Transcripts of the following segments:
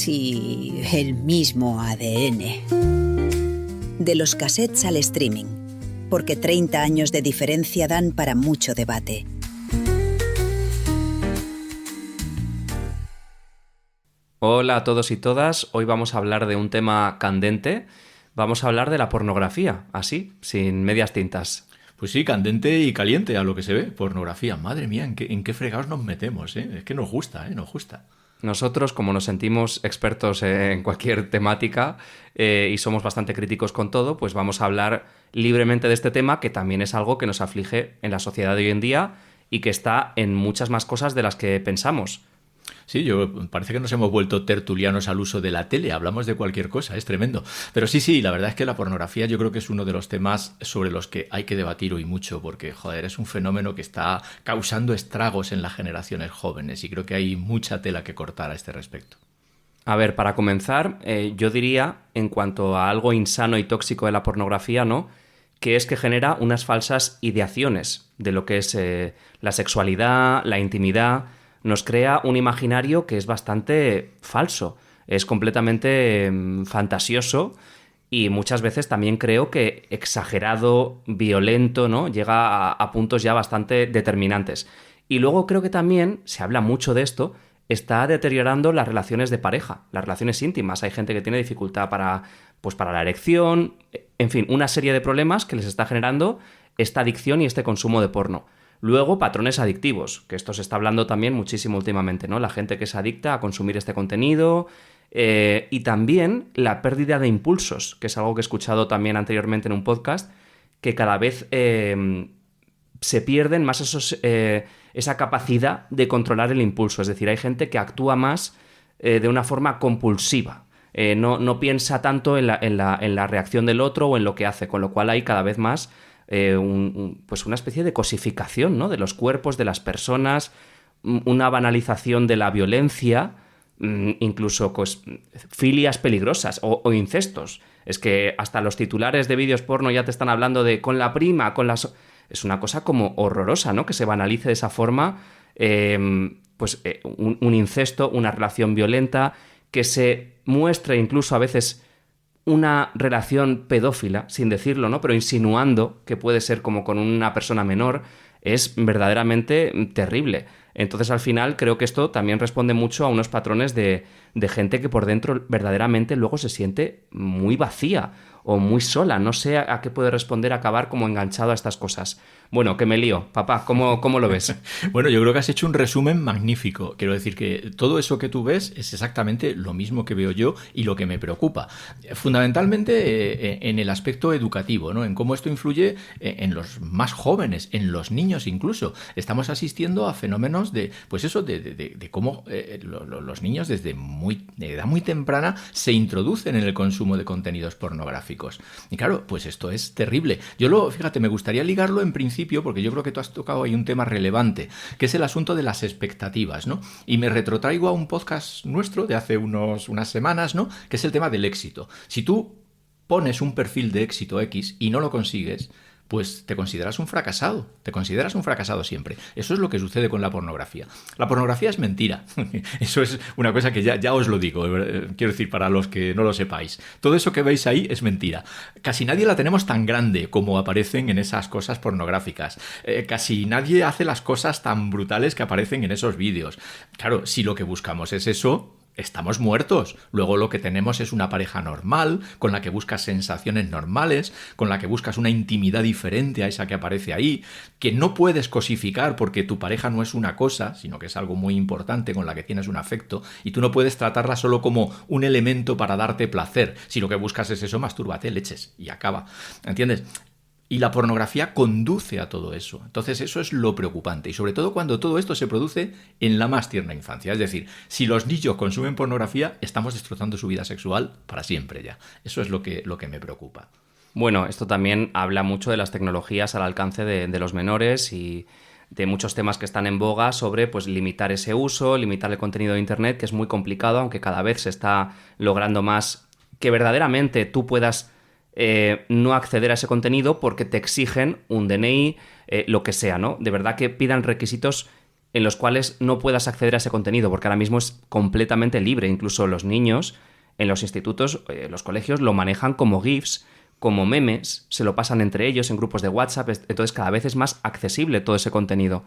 casi el mismo ADN. De los cassettes al streaming, porque 30 años de diferencia dan para mucho debate. Hola a todos y todas, hoy vamos a hablar de un tema candente, vamos a hablar de la pornografía, así, sin medias tintas. Pues sí, candente y caliente a lo que se ve, pornografía. Madre mía, ¿en qué fregados nos metemos? Es que nos gusta, nos gusta. Nosotros, como nos sentimos expertos en cualquier temática y somos bastante críticos con todo, pues vamos a hablar libremente de este tema, que también es algo que nos aflige en la sociedad de hoy en día y que está en muchas más cosas de las que pensamos. Sí, parece que nos hemos vuelto tertulianos al uso de la tele, hablamos de cualquier cosa, es tremendo. Pero sí, la verdad es que la pornografía yo creo que es uno de los temas sobre los que hay que debatir hoy mucho, porque, joder, es un fenómeno que está causando estragos en las generaciones jóvenes y creo que hay mucha tela que cortar a este respecto. A ver, para comenzar, yo diría, en cuanto a algo insano y tóxico de la pornografía, ¿no?, que es que genera unas falsas ideaciones de lo que es la sexualidad, la intimidad. Nos crea un imaginario que es bastante falso, es completamente fantasioso y muchas veces también creo que exagerado, violento, ¿no? Llega a puntos ya bastante determinantes. Y luego creo que también, se habla mucho de esto, está deteriorando las relaciones de pareja, las relaciones íntimas. Hay gente que tiene dificultad para la erección, en fin, una serie de problemas que les está generando esta adicción y este consumo de porno. Luego, patrones adictivos, que esto se está hablando también muchísimo últimamente, ¿no? La gente que es adicta a consumir este contenido y también la pérdida de impulsos, que es algo que he escuchado también anteriormente en un podcast, que cada vez se pierden más esa capacidad de controlar el impulso. Es decir, hay gente que actúa más de una forma compulsiva. No piensa tanto en la reacción del otro o en lo que hace, con lo cual hay cada vez más pues una especie de cosificación, ¿no?, de los cuerpos, de las personas, una banalización de la violencia, incluso pues, filias peligrosas o incestos. Es que hasta los titulares de vídeos porno ya te están hablando de con la prima, con las... Es una cosa como horrorosa, ¿no?, que se banalice de esa forma un incesto, una relación violenta, que se muestre incluso a veces una relación pedófila, sin decirlo, ¿no?, pero insinuando que puede ser como con una persona menor, es verdaderamente terrible. Entonces, al final, creo que esto también responde mucho a unos patrones de gente que por dentro verdaderamente luego se siente muy vacía o muy sola. No sé a qué puede responder acabar como enganchado a estas cosas. Bueno, que me lío. Papá, ¿cómo lo ves? Bueno, yo creo que has hecho un resumen magnífico. Quiero decir que todo eso que tú ves es exactamente lo mismo que veo yo y lo que me preocupa. Fundamentalmente en el aspecto educativo, ¿no?, en cómo esto influye en los más jóvenes, en los niños incluso. Estamos asistiendo a fenómenos de cómo los niños desde de edad muy temprana se introducen en el consumo de contenidos pornográficos. Y claro, pues esto es terrible. Fíjate, me gustaría ligarlo en principio, porque yo creo que tú has tocado ahí un tema relevante, que es el asunto de las expectativas, ¿no? Y me retrotraigo a un podcast nuestro de hace unas semanas, ¿no?, que es el tema del éxito. Si tú pones un perfil de éxito X y no lo consigues, pues te consideras un fracasado siempre. Eso es lo que sucede con la pornografía. La pornografía es mentira. Eso es una cosa que ya os lo digo, quiero decir, para los que no lo sepáis. Todo eso que veis ahí es mentira. Casi nadie la tenemos tan grande como aparecen en esas cosas pornográficas. Casi nadie hace las cosas tan brutales que aparecen en esos vídeos. Claro, si lo que buscamos es eso, estamos muertos. Luego lo que tenemos es una pareja normal, con la que buscas sensaciones normales, con la que buscas una intimidad diferente a esa que aparece ahí, que no puedes cosificar porque tu pareja no es una cosa, sino que es algo muy importante con la que tienes un afecto, y tú no puedes tratarla solo como un elemento para darte placer. Si lo que buscas es eso, mastúrbate, leches, y acaba. ¿Entiendes? Y la pornografía conduce a todo eso. Entonces eso es lo preocupante. Y sobre todo cuando todo esto se produce en la más tierna infancia. Es decir, si los niños consumen pornografía, estamos destrozando su vida sexual para siempre ya. Eso es lo que me preocupa. Bueno, esto también habla mucho de las tecnologías al alcance de los menores y de muchos temas que están en boga sobre pues limitar ese uso, limitar el contenido de Internet, que es muy complicado, aunque cada vez se está logrando más que verdaderamente tú puedas no acceder a ese contenido porque te exigen un DNI, lo que sea, ¿no? De verdad que pidan requisitos en los cuales no puedas acceder a ese contenido, porque ahora mismo es completamente libre. Incluso los niños en los institutos, los colegios, lo manejan como GIFs, como memes, se lo pasan entre ellos en grupos de WhatsApp, entonces cada vez es más accesible todo ese contenido.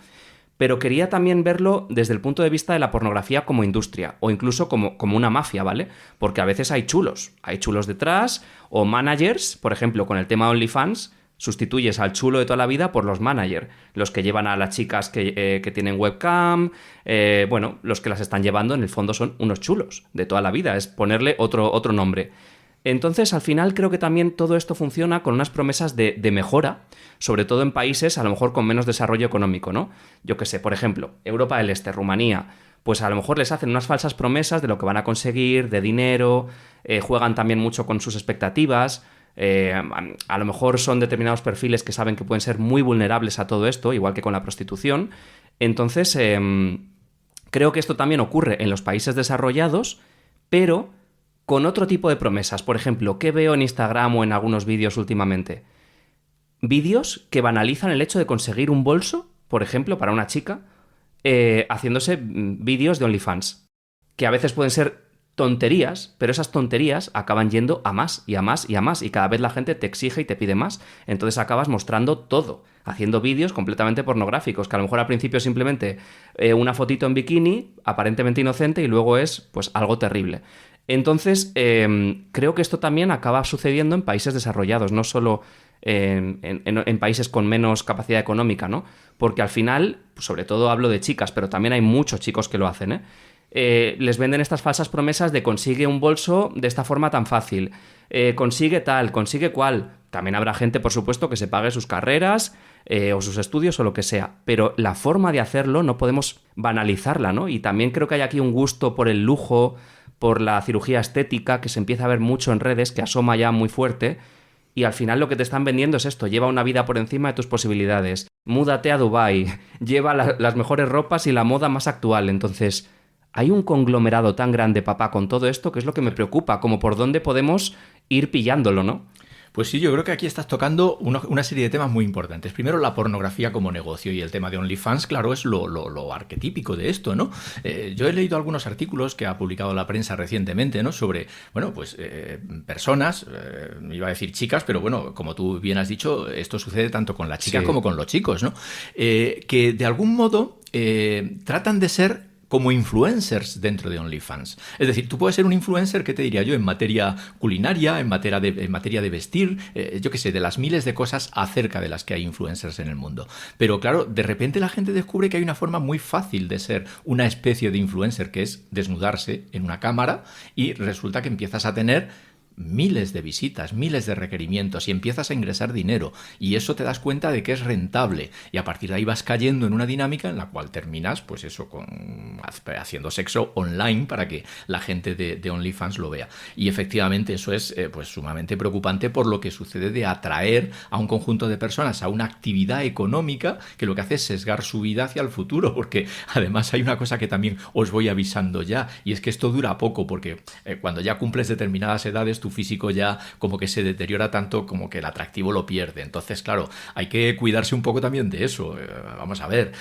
Pero quería también verlo desde el punto de vista de la pornografía como industria, o incluso como una mafia, ¿vale? Porque a veces hay chulos detrás, o managers, por ejemplo, con el tema OnlyFans, sustituyes al chulo de toda la vida por los managers, los que llevan a las chicas que tienen webcam, los que las están llevando en el fondo son unos chulos de toda la vida, es ponerle otro nombre. Entonces, al final, creo que también todo esto funciona con unas promesas de mejora, sobre todo en países a lo mejor con menos desarrollo económico, ¿no? Yo qué sé, por ejemplo, Europa del Este, Rumanía, pues a lo mejor les hacen unas falsas promesas de lo que van a conseguir, de dinero, juegan también mucho con sus expectativas. A lo mejor son determinados perfiles que saben que pueden ser muy vulnerables a todo esto, igual que con la prostitución. Entonces, creo que esto también ocurre en los países desarrollados, pero con otro tipo de promesas. Por ejemplo, ¿qué veo en Instagram o en algunos vídeos últimamente? Vídeos que banalizan el hecho de conseguir un bolso, por ejemplo, para una chica, haciéndose vídeos de OnlyFans, que a veces pueden ser tonterías, pero esas tonterías acaban yendo a más y a más y a más, y cada vez la gente te exige y te pide más. Entonces acabas mostrando todo, haciendo vídeos completamente pornográficos, que a lo mejor al principio es simplemente una fotito en bikini, aparentemente inocente, y luego es pues algo terrible. Entonces, creo que esto también acaba sucediendo en países desarrollados, no solo en países con menos capacidad económica, ¿no? Porque al final, sobre todo hablo de chicas, pero también hay muchos chicos que lo hacen, les venden estas falsas promesas de consigue un bolso de esta forma tan fácil, consigue tal, consigue cual. También habrá gente, por supuesto, que se pague sus carreras o sus estudios o lo que sea, pero la forma de hacerlo no podemos banalizarla, ¿no? Y también creo que hay aquí un gusto por el lujo, por la cirugía estética, que se empieza a ver mucho en redes, que asoma ya muy fuerte, y al final lo que te están vendiendo es esto: lleva una vida por encima de tus posibilidades, múdate a Dubái, lleva las mejores ropas y la moda más actual. Entonces, hay un conglomerado tan grande, papá, con todo esto, que es lo que me preocupa, como por dónde podemos ir pillándolo, ¿no? Pues sí, yo creo que aquí estás tocando una serie de temas muy importantes. Primero, la pornografía como negocio, y el tema de OnlyFans, claro, es lo arquetípico de esto, ¿no? Yo he leído algunos artículos que ha publicado la prensa recientemente, ¿no? Sobre, personas, iba a decir chicas, pero bueno, como tú bien has dicho, esto sucede tanto con las chicas como con los chicos, ¿no? Que de algún modo tratan de ser como influencers dentro de OnlyFans. Es decir, tú puedes ser un influencer, ¿qué te diría yo?, en materia culinaria, en materia de vestir, yo qué sé, de las miles de cosas acerca de las que hay influencers en el mundo. Pero claro, de repente la gente descubre que hay una forma muy fácil de ser una especie de influencer, que es desnudarse en una cámara, y resulta que empiezas a tener miles de visitas, miles de requerimientos, y empiezas a ingresar dinero, y eso te das cuenta de que es rentable, y a partir de ahí vas cayendo en una dinámica en la cual terminas, pues eso, haciendo sexo online para que la gente de OnlyFans lo vea. Y efectivamente eso es pues sumamente preocupante, por lo que sucede de atraer a un conjunto de personas a una actividad económica que lo que hace es sesgar su vida hacia el futuro, porque además hay una cosa que también os voy avisando ya, y es que esto dura poco, porque cuando ya cumples determinadas edades, tu físico ya como que se deteriora tanto como que el atractivo lo pierde. Entonces, claro, hay que cuidarse un poco también de eso. Vamos a ver.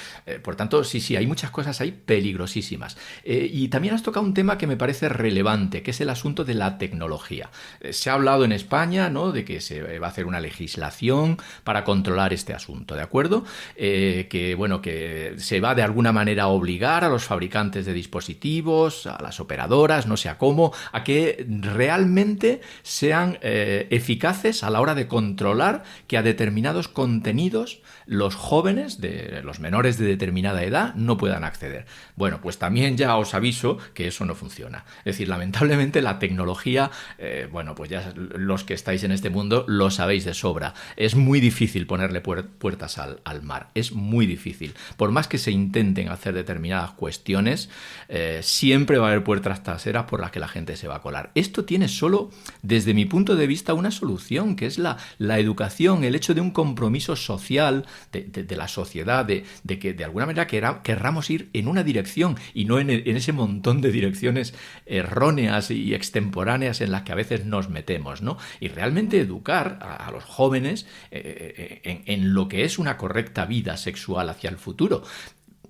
Por tanto, sí, hay muchas cosas ahí peligrosísimas. Y también has tocado un tema que me parece relevante, que es el asunto de la tecnología. Se ha hablado en España, ¿no?, de que se va a hacer una legislación para controlar este asunto, ¿de acuerdo? Que se va de alguna manera a obligar a los fabricantes de dispositivos, a las operadoras, no sé a cómo, a que realmente sean eficaces a la hora de controlar que a determinados contenidos los jóvenes, los menores de determinada edad, no puedan acceder. Bueno, pues también ya os aviso que eso no funciona. Es decir, lamentablemente la tecnología, pues ya los que estáis en este mundo lo sabéis de sobra. Es muy difícil ponerle puertas al mar. Es muy difícil. Por más que se intenten hacer determinadas cuestiones, siempre va a haber puertas traseras por las que la gente se va a colar. Esto tiene solo, desde mi punto de vista, una solución, que es la educación, el hecho de un compromiso social de la sociedad, de que de alguna manera querramos ir en una dirección y no en ese montón de direcciones erróneas y extemporáneas en las que a veces nos metemos, ¿no? Y realmente educar a los jóvenes en lo que es una correcta vida sexual hacia el futuro.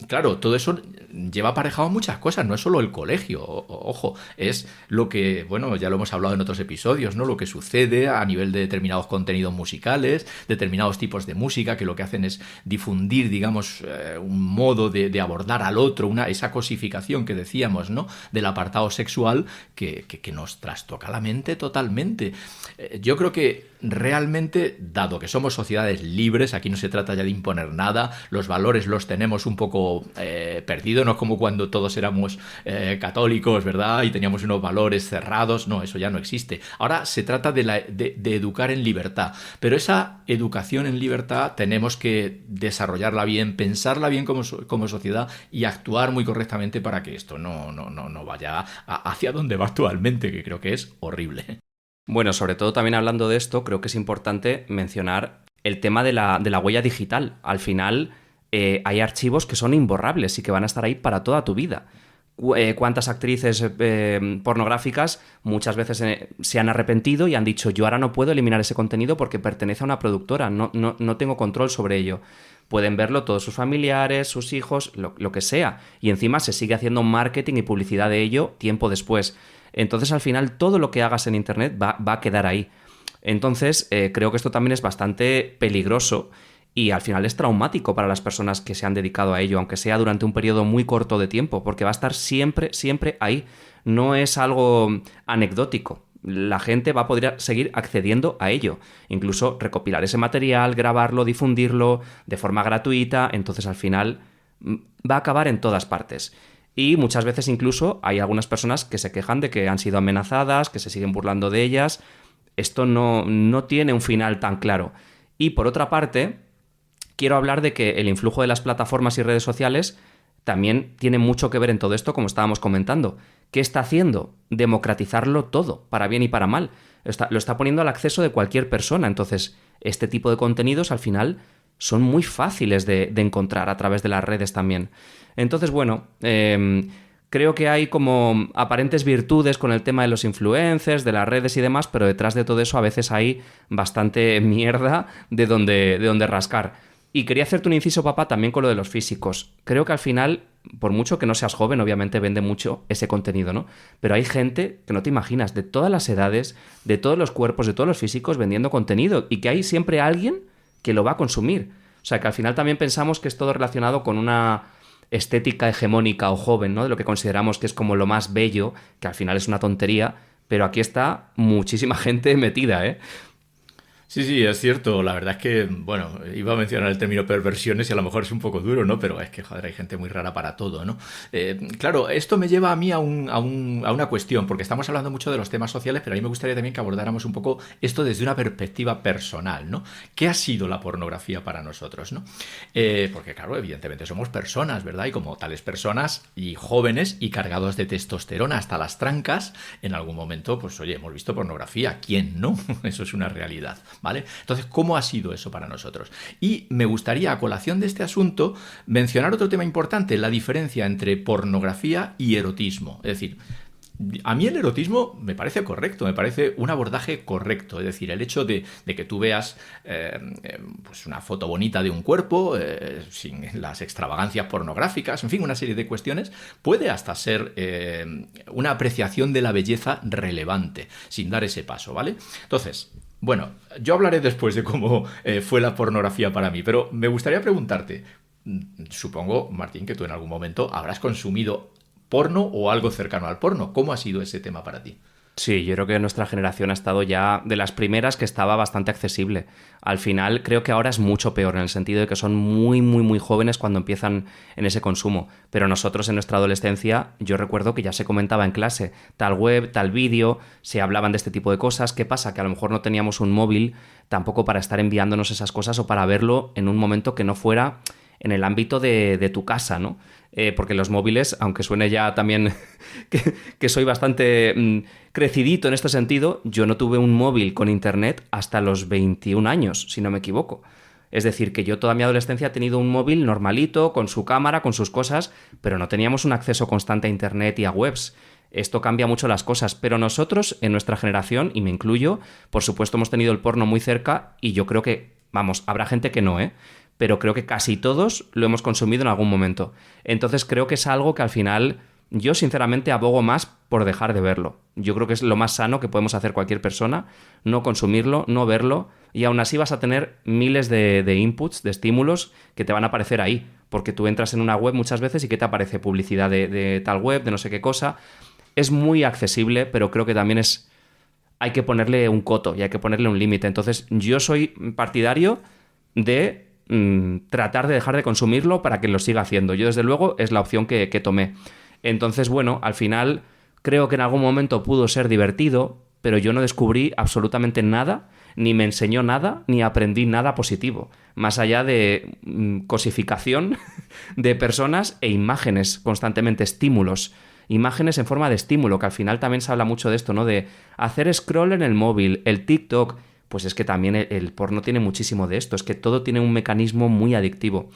claro, todo eso lleva aparejado muchas cosas, no es solo el colegio, ojo, es lo que, bueno, ya lo hemos hablado en otros episodios, ¿no? Lo que sucede a nivel de determinados contenidos musicales, determinados tipos de música que lo que hacen es difundir, digamos, un modo de abordar al otro, esa cosificación que decíamos, ¿no? Del apartado sexual que nos trastoca la mente totalmente. Yo creo que realmente, dado que somos sociedades libres, aquí no se trata ya de imponer nada, los valores los tenemos un poco perdidos, no es como cuando todos éramos católicos, ¿verdad? Y teníamos unos valores cerrados, no, eso ya no existe. Ahora se trata de educar en libertad, pero esa educación en libertad tenemos que desarrollarla bien, pensarla bien como sociedad y actuar muy correctamente para que esto no vaya hacia donde va actualmente, que creo que es horrible. Bueno, sobre todo también hablando de esto, creo que es importante mencionar el tema de la huella digital. Al final hay archivos que son imborrables y que van a estar ahí para toda tu vida. ¿Cuántas actrices pornográficas muchas veces se han arrepentido y han dicho yo ahora no puedo eliminar ese contenido porque pertenece a una productora, no tengo control sobre ello? Pueden verlo todos sus familiares, sus hijos, lo que sea. Y encima se sigue haciendo marketing y publicidad de ello tiempo después. Entonces, al final, todo lo que hagas en Internet va a quedar ahí. Entonces, creo que esto también es bastante peligroso y al final es traumático para las personas que se han dedicado a ello, aunque sea durante un periodo muy corto de tiempo, porque va a estar siempre, siempre ahí. No es algo anecdótico. La gente va a poder seguir accediendo a ello. Incluso recopilar ese material, grabarlo, difundirlo de forma gratuita. Entonces, al final, va a acabar en todas partes. Y muchas veces incluso hay algunas personas que se quejan de que han sido amenazadas, que se siguen burlando de ellas. Esto no tiene un final tan claro. Y por otra parte, quiero hablar de que el influjo de las plataformas y redes sociales también tiene mucho que ver en todo esto, como estábamos comentando. ¿Qué está haciendo? Democratizarlo todo, para bien y para mal. Lo está poniendo al acceso de cualquier persona. Entonces, este tipo de contenidos al final son muy fáciles de encontrar a través de las redes también. Entonces, bueno, creo que hay como aparentes virtudes con el tema de los influencers, de las redes y demás, pero detrás de todo eso a veces hay bastante mierda de donde rascar. Y quería hacerte un inciso, papá, también con lo de los físicos. Creo que al final, por mucho que no seas joven, obviamente vende mucho ese contenido, ¿no? Pero hay gente que no te imaginas, de todas las edades, de todos los cuerpos, de todos los físicos vendiendo contenido y que hay siempre alguien que lo va a consumir. O sea, que al final también pensamos que es todo relacionado con una estética hegemónica o joven, ¿no? De lo que consideramos que es como lo más bello, que al final es una tontería, pero aquí está muchísima gente metida, ¿eh? Sí, es cierto. La verdad es que, bueno, iba a mencionar el término perversiones y a lo mejor es un poco duro, ¿no? Pero es que, joder, hay gente muy rara para todo, ¿no? Claro, esto me lleva a mí a una cuestión, porque estamos hablando mucho de los temas sociales, pero a mí me gustaría también que abordáramos un poco esto desde una perspectiva personal, ¿no? ¿Qué ha sido la pornografía para nosotros, ¿no? Porque, claro, evidentemente somos personas, ¿verdad? Y como tales personas y jóvenes y cargados de testosterona hasta las trancas, en algún momento, pues, oye, hemos visto pornografía. ¿Quién no? Eso es una realidad, ¿vale? Entonces, ¿cómo ha sido eso para nosotros? Y me gustaría, a colación de este asunto, mencionar otro tema importante, la diferencia entre pornografía y erotismo. Es decir, a mí el erotismo me parece correcto, me parece un abordaje correcto. Es decir, el hecho de que tú veas pues una foto bonita de un cuerpo, sin las extravagancias pornográficas, en fin, una serie de cuestiones, puede hasta ser una apreciación de la belleza relevante, sin dar ese paso, ¿vale? Entonces, bueno, yo hablaré después de cómo fue la pornografía para mí, pero me gustaría preguntarte, supongo, Martín, que tú en algún momento habrás consumido porno o algo cercano al porno. ¿Cómo ha sido ese tema para ti? Sí, yo creo que nuestra generación ha estado ya de las primeras que estaba bastante accesible. Al final creo que ahora es mucho peor, en el sentido de que son muy, muy, muy jóvenes cuando empiezan en ese consumo. Pero nosotros en nuestra adolescencia, yo recuerdo que ya se comentaba en clase, tal web, tal vídeo, se hablaban de este tipo de cosas. ¿Qué pasa? Que a lo mejor no teníamos un móvil tampoco para estar enviándonos esas cosas o para verlo en un momento que no fuera en el ámbito de tu casa, ¿no? Porque los móviles, aunque suene ya también que soy bastante crecidito en este sentido, yo no tuve un móvil con internet hasta los 21 años, si no me equivoco. Es decir, que yo toda mi adolescencia he tenido un móvil normalito, con su cámara, con sus cosas, pero no teníamos un acceso constante a internet y a webs. Esto cambia mucho las cosas, pero nosotros, en nuestra generación, y me incluyo, por supuesto hemos tenido el porno muy cerca y yo creo que, vamos, habrá gente que no, pero creo que casi todos lo hemos consumido en algún momento. Entonces creo que es algo que al final yo sinceramente abogo más por dejar de verlo. Yo creo que es lo más sano que podemos hacer cualquier persona, no consumirlo, no verlo, y aún así vas a tener miles de inputs, de estímulos que te van a aparecer ahí, porque tú entras en una web muchas veces y ¿qué te aparece? Publicidad de tal web, de no sé qué cosa. Es muy accesible, pero creo que también hay que ponerle un coto y hay que ponerle un límite. Entonces yo soy partidario de tratar de dejar de consumirlo para que lo siga haciendo. Yo desde luego es la opción que tomé. Entonces, bueno, al final creo que en algún momento pudo ser divertido, pero yo no descubrí absolutamente nada, ni me enseñó nada, ni aprendí nada positivo, más allá de cosificación de personas e imágenes constantemente, estímulos. Imágenes en forma de estímulo, que al final también se habla mucho de esto, ¿no? De hacer scroll en el móvil, el TikTok. Pues es que también el porno tiene muchísimo de esto, es que todo tiene un mecanismo muy adictivo.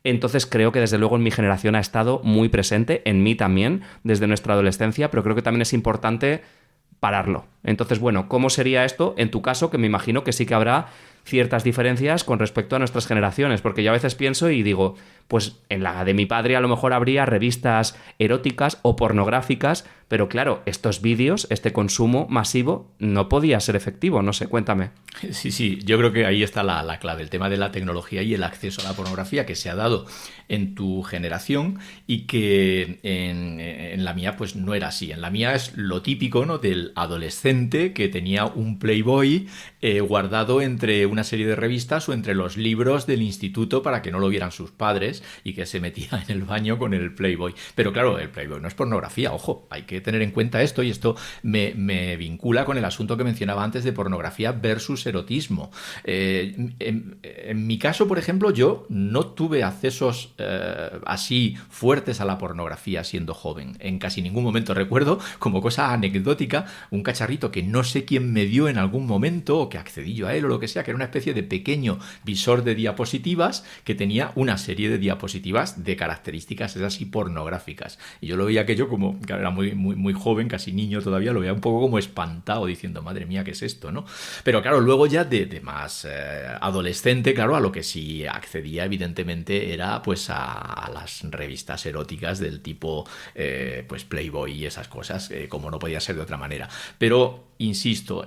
Entonces creo que desde luego en mi generación ha estado muy presente, en mí también, desde nuestra adolescencia, pero creo que también es importante pararlo. Entonces, bueno, ¿cómo sería esto en tu caso? Que me imagino que sí que habrá ciertas diferencias con respecto a nuestras generaciones, porque yo a veces pienso y digo, pues en la de mi padre a lo mejor habría revistas eróticas o pornográficas, pero claro, estos vídeos, este consumo masivo no podía ser efectivo, no sé, cuéntame. Sí, yo creo que ahí está la clave, el tema de la tecnología y el acceso a la pornografía que se ha dado en tu generación y que en la mía pues no era así. En la mía es lo típico, ¿no?, del adolescente que tenía un Playboy guardado entre una serie de revistas o entre los libros del instituto para que no lo vieran sus padres y que se metía en el baño con el Playboy. Pero claro, el Playboy no es pornografía, ojo, hay que tener en cuenta esto, y esto me vincula con el asunto que mencionaba antes de pornografía versus erotismo. En mi caso, por ejemplo, yo no tuve accesos así fuertes a la pornografía siendo joven. En casi ningún momento. Recuerdo, como cosa anecdótica, un cacharrito que no sé quién me dio en algún momento, o que accedí yo a él o lo que sea, que era una especie de pequeño visor de diapositivas que tenía una serie de diapositivas de características esas y pornográficas. Y yo lo veía aquello como, que era muy joven, casi niño todavía, lo veía un poco como espantado, diciendo, madre mía, ¿qué es esto?, ¿no? Pero claro, luego ya de más adolescente, claro, a lo que sí accedía evidentemente era pues a las revistas eróticas del tipo pues Playboy y esas cosas, como no podía ser de otra manera. Pero, insisto,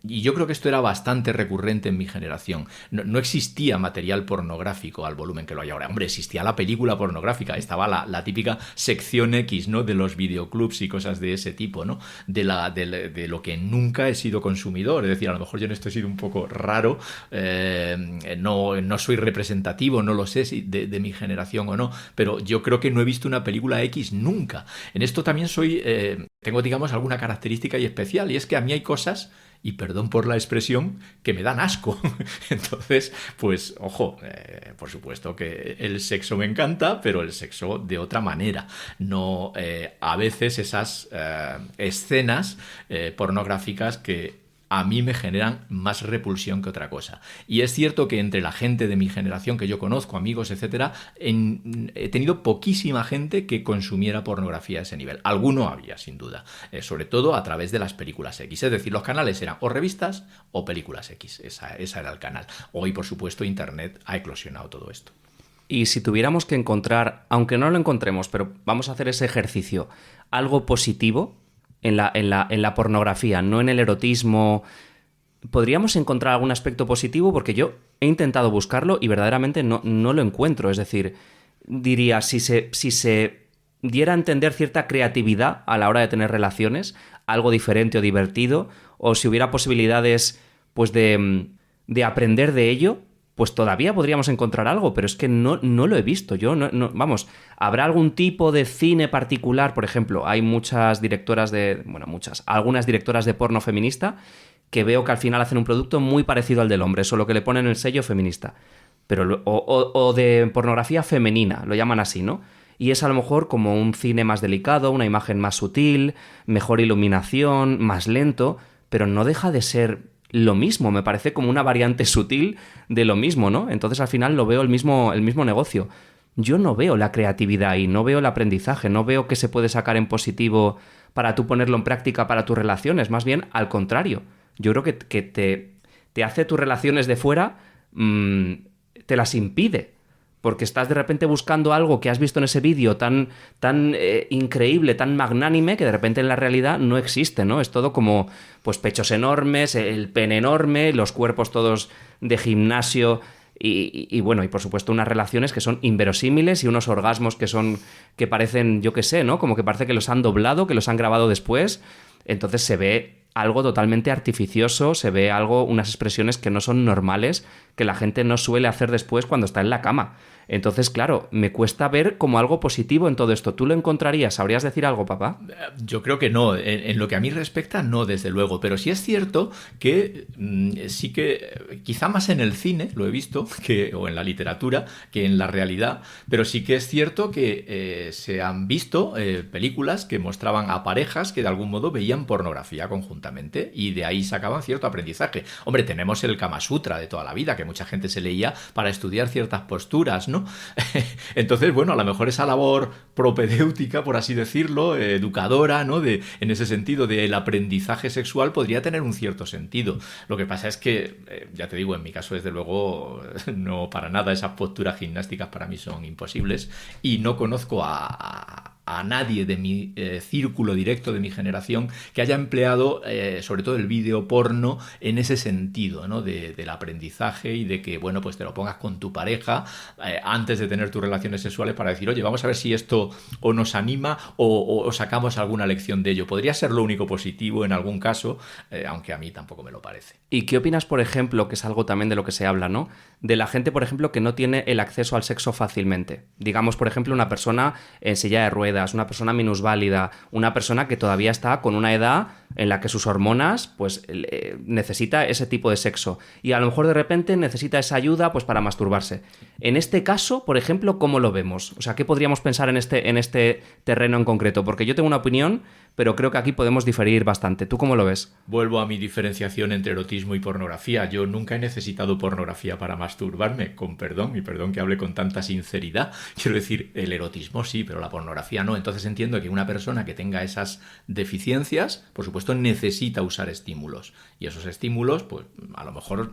y yo creo que esto era bastante recurrente en mi generación. No existía material pornográfico al volumen que lo hay ahora. Hombre, existía la película pornográfica, estaba la típica sección X, ¿no?, de los videoclubs y cosas de ese tipo, ¿no? De lo que nunca he sido consumidor. Es decir, a lo mejor yo en esto he sido un poco raro, no soy representativo, no lo sé si de mi generación o no, pero yo creo que no he visto una película X nunca. En esto también tengo, digamos, alguna característica y especial, y es que a mí hay cosas, y perdón por la expresión, que me dan asco. Entonces, pues, ojo, por supuesto que el sexo me encanta, pero el sexo de otra manera. No, a veces esas escenas pornográficas que a mí me generan más repulsión que otra cosa. Y es cierto que entre la gente de mi generación que yo conozco, amigos, etcétera, he tenido poquísima gente que consumiera pornografía a ese nivel. Alguno había, sin duda, sobre todo a través de las películas X. Es decir, los canales eran o revistas o películas X. Esa era el canal. Hoy, por supuesto, Internet ha eclosionado todo esto. Y si tuviéramos que encontrar, aunque no lo encontremos, pero vamos a hacer ese ejercicio, algo positivo en la pornografía, no en el erotismo, ¿podríamos encontrar algún aspecto positivo? Porque yo he intentado buscarlo y verdaderamente no lo encuentro. Es decir, diría, si se diera a entender cierta creatividad a la hora de tener relaciones, algo diferente o divertido, o si hubiera posibilidades pues de aprender de ello, pues todavía podríamos encontrar algo, pero es que no lo he visto yo. Vamos, ¿habrá algún tipo de cine particular? Por ejemplo, hay algunas directoras de porno feminista que veo que al final hacen un producto muy parecido al del hombre, solo que le ponen el sello feminista. O de pornografía femenina, lo llaman así, ¿no? Y es a lo mejor como un cine más delicado, una imagen más sutil, mejor iluminación, más lento, pero no deja de ser lo mismo, me parece como una variante sutil de lo mismo, ¿no? Entonces al final lo veo el mismo negocio. Yo no veo la creatividad ahí, no veo el aprendizaje, no veo que se puede sacar en positivo para tú ponerlo en práctica para tus relaciones, más bien al contrario. Yo creo que te hace tus relaciones de fuera te las impide. Porque estás de repente buscando algo que has visto en ese vídeo tan increíble, tan magnánime, que de repente en la realidad no existe, ¿no? Es todo como pues pechos enormes, el pene enorme, los cuerpos todos de gimnasio y bueno, y por supuesto unas relaciones que son inverosímiles y unos orgasmos que parecen, yo qué sé, ¿no? Como que parece que los han doblado, que los han grabado después. Entonces se ve algo totalmente artificioso, se ve unas expresiones que no son normales, que la gente no suele hacer después cuando está en la cama. Entonces, claro, me cuesta ver como algo positivo en todo esto. ¿Tú lo encontrarías? ¿Sabrías decir algo, papá? Yo creo que no. En lo que a mí respecta, no, desde luego. Pero sí es cierto que sí que, quizá más en el cine, lo he visto, o en la literatura, que en la realidad, pero sí que es cierto que se han visto películas que mostraban a parejas que de algún modo veían pornografía conjuntamente y de ahí sacaban cierto aprendizaje. Hombre, tenemos el Kama Sutra de toda la vida, que mucha gente se leía para estudiar ciertas posturas, ¿no? Entonces, bueno, a lo mejor esa labor propedéutica, por así decirlo, educadora, ¿no? En ese sentido del aprendizaje sexual podría tener un cierto sentido. Lo que pasa es que, ya te digo, en mi caso, desde luego, no para nada, esas posturas gimnásticas para mí son imposibles y no conozco a nadie de mi círculo directo, de mi generación, que haya empleado sobre todo el vídeo porno en ese sentido, ¿no? Del aprendizaje y de que, bueno, pues te lo pongas con tu pareja antes de tener tus relaciones sexuales para decir, oye, vamos a ver si esto o nos anima o sacamos alguna lección de ello. Podría ser lo único positivo en algún caso, aunque a mí tampoco me lo parece. ¿Y qué opinas, por ejemplo, que es algo también de lo que se habla, ¿no? De la gente, por ejemplo, que no tiene el acceso al sexo fácilmente. Digamos, por ejemplo, una persona en silla de ruedas, una persona minusválida, una persona que todavía está con una edad en la que sus hormonas pues necesita ese tipo de sexo y a lo mejor de repente necesita esa ayuda pues para masturbarse. En este caso, por ejemplo, ¿cómo lo vemos? O sea, ¿qué podríamos pensar en este terreno en concreto? Porque yo tengo una opinión, pero creo que aquí podemos diferir bastante. ¿Tú cómo lo ves? Vuelvo a mi diferenciación entre erotismo y pornografía. Yo nunca he necesitado pornografía para masturbarme, con perdón, y perdón que hable con tanta sinceridad. Quiero decir, el erotismo sí, pero la pornografía no. Entonces entiendo que una persona que tenga esas deficiencias, por supuesto, necesita usar estímulos. Y esos estímulos, pues, a lo mejor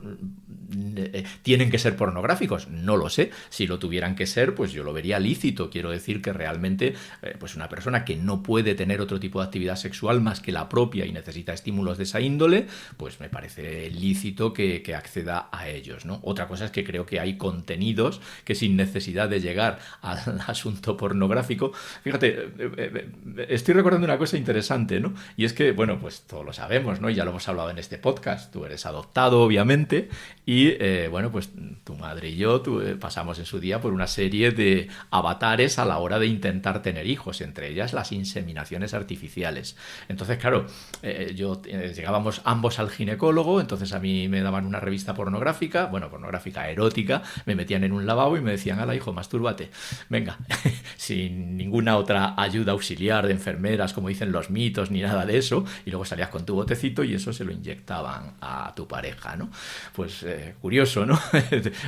tienen que ser pornográficos. No lo sé. Si lo tuvieran que ser, pues yo lo vería lícito. Quiero decir que realmente, pues una persona que no puede tener otro tipo de actividad sexual más que la propia y necesita estímulos de esa índole, pues me parece lícito que acceda a ellos, ¿no? Otra cosa es que creo que hay contenidos que sin necesidad de llegar al asunto pornográfico, fíjate, estoy recordando una cosa interesante, ¿no? Y es que, bueno, pues todos lo sabemos, ¿no? Y ya lo hemos hablado en este podcast, tú eres adoptado, obviamente, y bueno, pues tu madre y yo pasamos en su día por una serie de avatares a la hora de intentar tener hijos, entre ellas las inseminaciones artificiales. Entonces, claro, llegábamos ambos al ginecólogo, entonces a mí me daban una revista pornográfica, bueno, pornográfica erótica, me metían en un lavabo y me decían, ala, hijo, mastúrbate, venga, sin ninguna otra ayuda auxiliar de enfermeras, como dicen los mitos, ni nada de eso, y luego salías con tu botecito y eso se lo inyectaban a tu pareja, ¿no? Pues curioso, ¿no?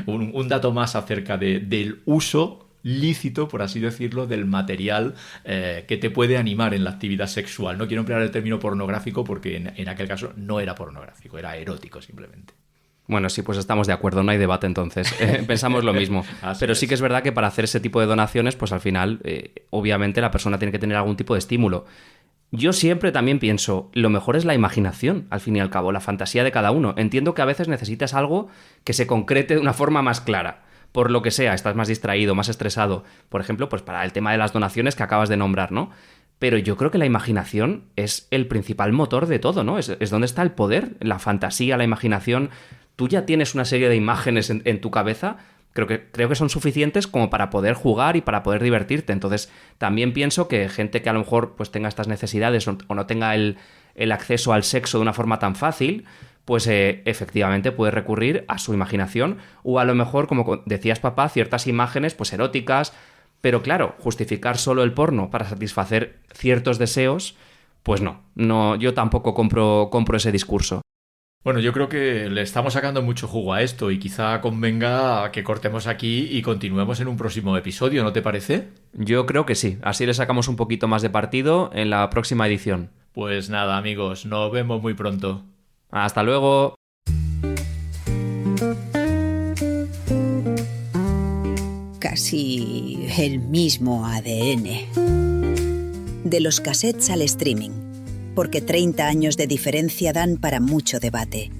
un dato más acerca del uso lícito, por así decirlo, del material que te puede animar en la actividad sexual. No quiero emplear el término pornográfico porque en aquel caso no era pornográfico, era erótico simplemente. Bueno, sí, pues estamos de acuerdo, no hay debate entonces. Pensamos lo mismo. Pero sí que es verdad que para hacer ese tipo de donaciones, pues al final, obviamente, la persona tiene que tener algún tipo de estímulo. Yo siempre también pienso, lo mejor es la imaginación, al fin y al cabo, la fantasía de cada uno. Entiendo que a veces necesitas algo que se concrete de una forma más clara. Por lo que sea, estás más distraído, más estresado. Por ejemplo, pues para el tema de las donaciones que acabas de nombrar, ¿no? Pero yo creo que la imaginación es el principal motor de todo, ¿no? Es donde está el poder, la fantasía, la imaginación. Tú ya tienes una serie de imágenes en tu cabeza, creo que son suficientes como para poder jugar y para poder divertirte. Entonces, también pienso que gente que a lo mejor pues tenga estas necesidades o no tenga el acceso al sexo de una forma tan fácil, pues efectivamente puede recurrir a su imaginación o a lo mejor, como decías, papá, ciertas imágenes pues eróticas, pero claro, justificar solo el porno para satisfacer ciertos deseos, pues no, yo tampoco compro ese discurso. Bueno, yo creo que le estamos sacando mucho jugo a esto y quizá convenga que cortemos aquí y continuemos en un próximo episodio, ¿no te parece? Yo creo que sí, así le sacamos un poquito más de partido en la próxima edición. Pues nada, amigos, nos vemos muy pronto. ¡Hasta luego! casi el mismo ADN. De los cassettes al streaming, porque 30 años de diferencia dan para mucho debate.